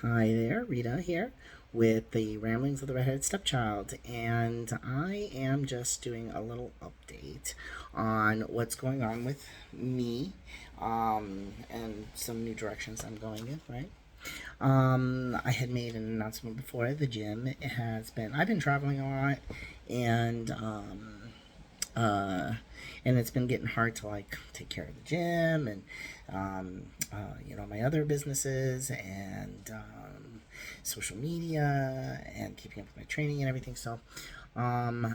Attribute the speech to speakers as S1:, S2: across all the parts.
S1: Hi there, Rita here with the Ramblings of the Redheaded Stepchild, and I am just doing a little update on what's going on with me, and some new directions I'm going in, right? I had made an announcement before. The gym I've been traveling a lot, and uh, and it's been getting hard to like take care of the gym and my other businesses and social media and keeping up with my training and everything. So I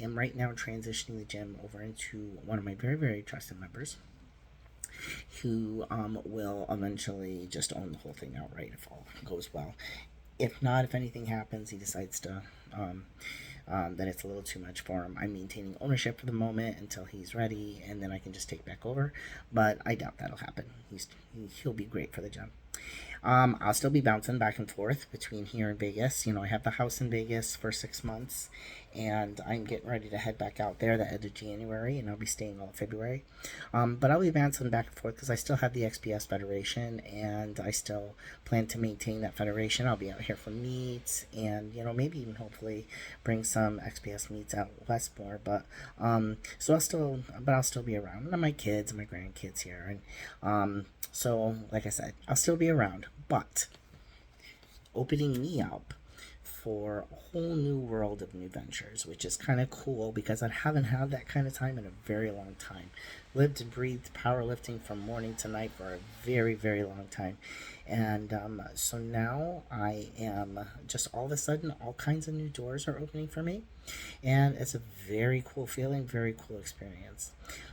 S1: am right now transitioning the gym over into one of my very, very trusted members who will eventually just own the whole thing outright if all goes well. If not, if anything happens, he decides to that it's a little too much for him. I'm maintaining ownership for the moment until he's ready, and then I can just take back over. But I doubt that'll happen. He'll be great for the gym. I'll still be bouncing back and forth between here and Vegas. You know, I have the house in Vegas for 6 months, and I'm getting ready to head back out there the end of January, and I'll be staying all of February. But I'll be bouncing back and forth because I still have the XPS Federation, and I still plan to maintain that federation. I'll be out here for meets, and maybe even hopefully bring some XPS meets out west more. But I'll still be around. And my kids and my grandkids here, and so like I said, I'll still be around, but opening me up for a whole new world of new ventures, which is kind of cool because I haven't had that kind of time in a very long time. Lived and breathed powerlifting from morning to night for a very, very long time. And so now I am just all of a sudden, all kinds of new doors are opening for me. And it's a very cool feeling, very cool experience.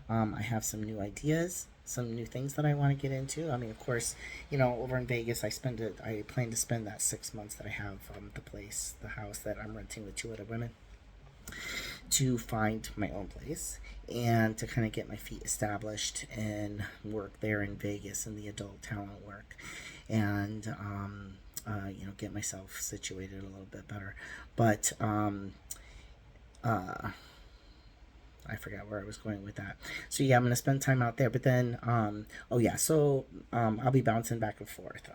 S1: I have some new ideas, some new things that I want to get into. I mean, of course, over in Vegas, I plan to spend that 6 months that I have the house that I'm renting with two other women, to find my own place and to kind of get my feet established and work there in Vegas in the adult talent work, and get myself situated a little bit better. But I forgot where I was going with that. So yeah, I'm gonna spend time out there. But then, I'll be bouncing back and forth.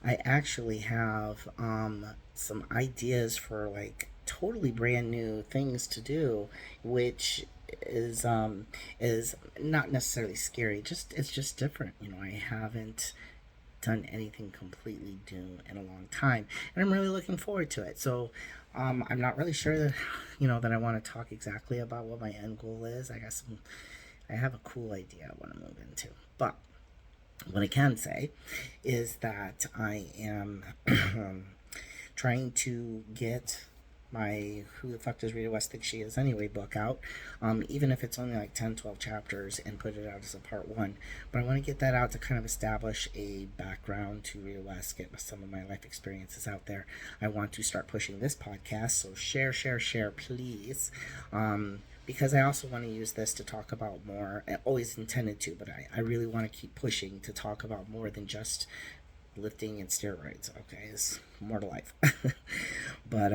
S1: I actually have some ideas for like totally brand new things to do, which is not necessarily scary. It's just different. I haven't done anything completely new in a long time, and I'm really looking forward to it. So I'm not really sure that that I want to talk exactly about what my end goal is. I have a cool idea I want to move into, but what I can say is that I am trying to get my Who the Fuck Does Rita West Think She Is Anyway book out, even if it's only like 10, 12 chapters, and put it out as a part one. But I want to get that out to kind of establish a background to Rita West, get some of my life experiences out there. I want to start pushing this podcast, so share, share, share, please. Because I also want to use this to talk about more. I always intended to, but I really want to keep pushing to talk about more than just lifting and steroids. Okay, it's more to life. but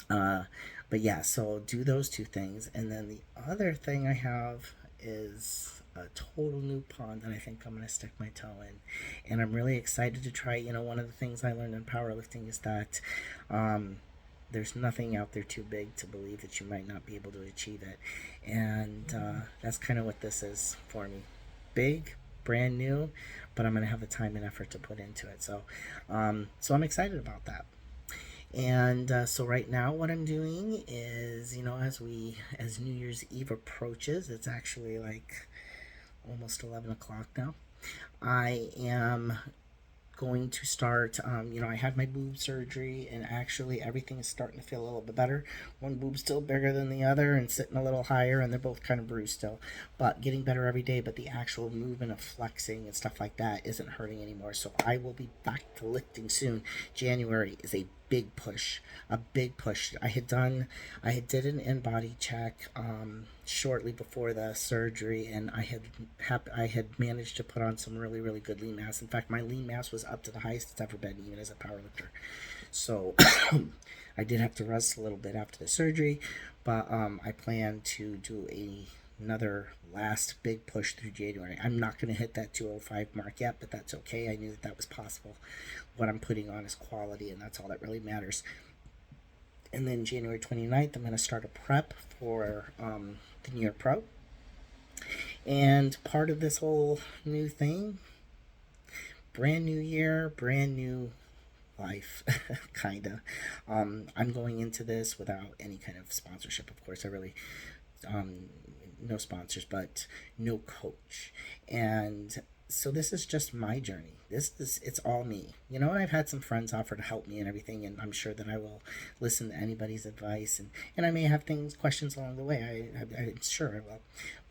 S1: uh, but yeah, so do those two things, and then the other thing I have is a total new pond that I think I'm gonna stick my toe in, and I'm really excited to try. One of the things I learned in powerlifting is that there's nothing out there too big to believe that you might not be able to achieve it, and that's kind of what this is for me. Big, brand new, but I'm gonna have the time and effort to put into it. So I'm excited about that. And so right now, what I'm doing is, as New Year's Eve approaches, it's actually like almost 11 o'clock now. I am going to start. I had my boob surgery, and actually everything is starting to feel a little bit better. One boob's still bigger than the other and sitting a little higher, and they're both kind of bruised still, but getting better every day. But the actual movement of flexing and stuff like that isn't hurting anymore. So I will be back to lifting soon. January is a big push, a big push. I did an in-body check shortly before the surgery, and I had managed to put on some really, really good lean mass. In fact, my lean mass was up to the highest it's ever been, even as a powerlifter. So I did have to rest a little bit after the surgery, but I plan to do a another last big push through January. I'm not going to hit that 205 mark yet, but that's okay. I knew that that was possible. What I'm putting on is quality, and that's all that really matters. And then January 29th, I'm going to start a prep for the New York Pro. And part of this whole new thing, brand new year, brand new life, kind of. I'm going into this without any kind of sponsorship. Of course, I really um, no sponsors, but no coach. And so this is just my journey. This is it's all me, and I've had some friends offer to help me and everything, and I'm sure that I will listen to anybody's advice, and I may have questions along the way. I'm sure I will,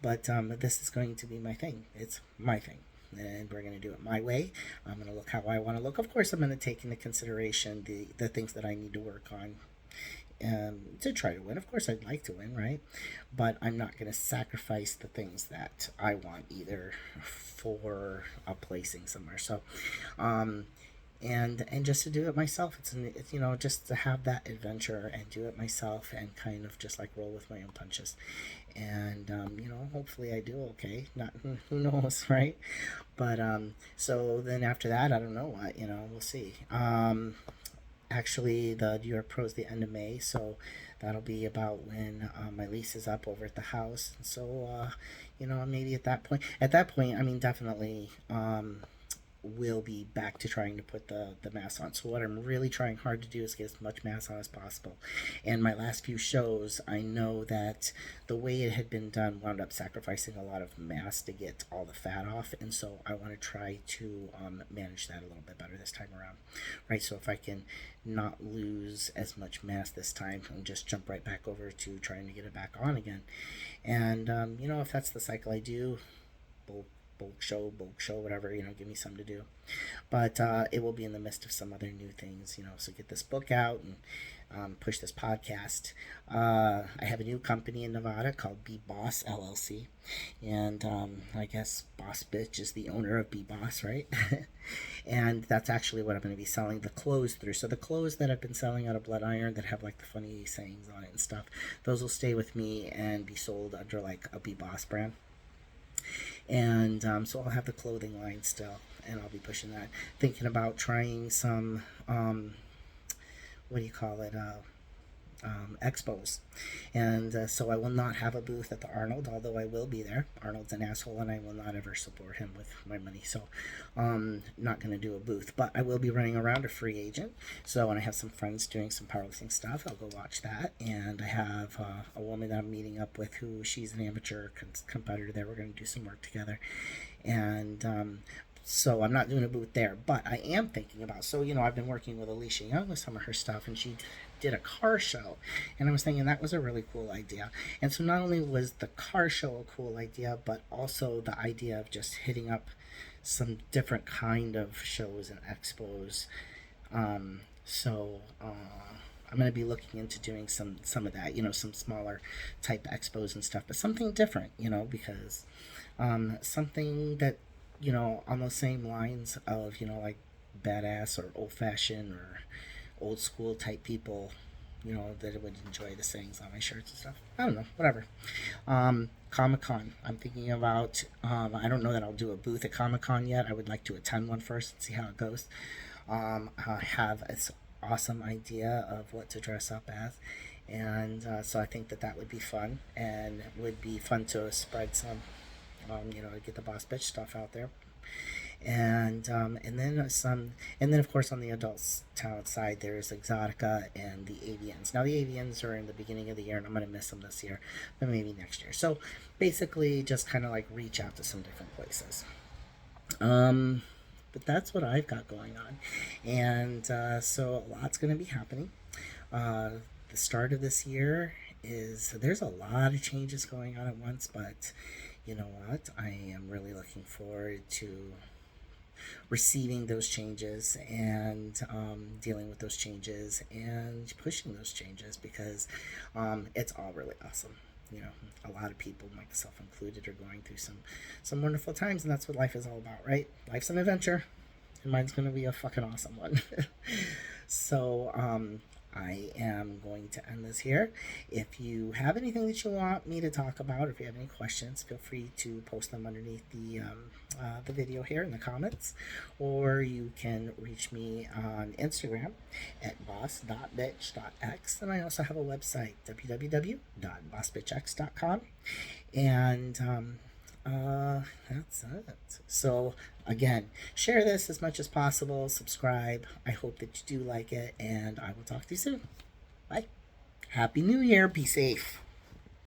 S1: but this is going to be my thing. It's my thing, and we're going to do it my way. I'm going to look how I want to look. Of course, I'm going to take into consideration the things that I need to work on to try to win. Of course, I'd like to win, right? But I'm not going to sacrifice the things that I want either for a placing somewhere. So, and just to do it myself, it's just to have that adventure and do it myself and kind of just like roll with my own punches. And hopefully I do okay. Not who knows, right? But so then after that, I don't know what we'll see. Actually, the New York Pro is the end of May, so that'll be about when my lease is up over at the house. So, maybe at that point, I mean, definitely will be back to trying to put the mask on. So what I'm really trying hard to do is get as much mask on as possible. And my last few shows, I know that the way it had been done wound up sacrificing a lot of mass to get all the fat off. And so I want to try to manage that a little bit better this time around. Right, so if I can not lose as much mass this time and just jump right back over to trying to get it back on again. And, if that's the cycle I do, bulk show, whatever, give me something to do. But it will be in the midst of some other new things, so get this book out and push this podcast. I have a new company in Nevada called Be Boss LLC, and I guess Boss Bitch is the owner of Be Boss, right? And that's actually what I'm going to be selling the clothes through. So the clothes that I've been selling out of Blood Iron that have like the funny sayings on it and stuff, those will stay with me and be sold under like a Be Boss brand. And so I'll have the clothing line still, and I'll be pushing that. Thinking about trying some, what do you call it, Expos. And so I will not have a booth at the Arnold, although I will be there. Arnold's an asshole, and I will not ever support him with my money. So not going to do a booth. But I will be running around a free agent. So when I have some friends doing some powerlifting stuff, I'll go watch that. And I have a woman that I'm meeting up with who she's an amateur competitor there. We're going to do some work together. And so I'm not doing a booth there, but I am thinking about, so, I've been working with Alicia Young with some of her stuff, and she did a car show, and I was thinking that was a really cool idea. And so not only was the car show a cool idea, but also the idea of just hitting up some different kind of shows and expos. I'm going to be looking into doing some of that, some smaller type expos and stuff, but something different, because something that on those same lines of, like badass or old fashioned or old school type people, that would enjoy the sayings on my shirts and stuff. I don't know, whatever. Comic-Con, I'm thinking about, I don't know that I'll do a booth at Comic-Con yet. I would like to attend one first and see how it goes. I have this awesome idea of what to dress up as. And so I think that would be fun, and it would be fun to spread some to get the boss bitch stuff out there, and then of course on the adult talent side there's Exotica and the Avians. Now the Avians are in the beginning of the year, and I'm going to miss them this year, but maybe next year. So basically just kind of like reach out to some different places. But that's what I've got going on, and so a lot's going to be happening. The start of this year there's a lot of changes going on at once, but you know what? I am really looking forward to receiving those changes and dealing with those changes and pushing those changes, because it's all really awesome. A lot of people, myself included, are going through some wonderful times, and that's what life is all about, right? Life's an adventure, and mine's going to be a fucking awesome one. So I am going to end this here. If you have anything that you want me to talk about, or if you have any questions, feel free to post them underneath the video here in the comments, or you can reach me on Instagram at boss.bitch.x, and I also have a website, www.boss.bitch.x.com, and that's it. So, again, share this as much as possible, subscribe. I hope that you do like it, and I will talk to you soon. Bye. Happy New Year. Be safe.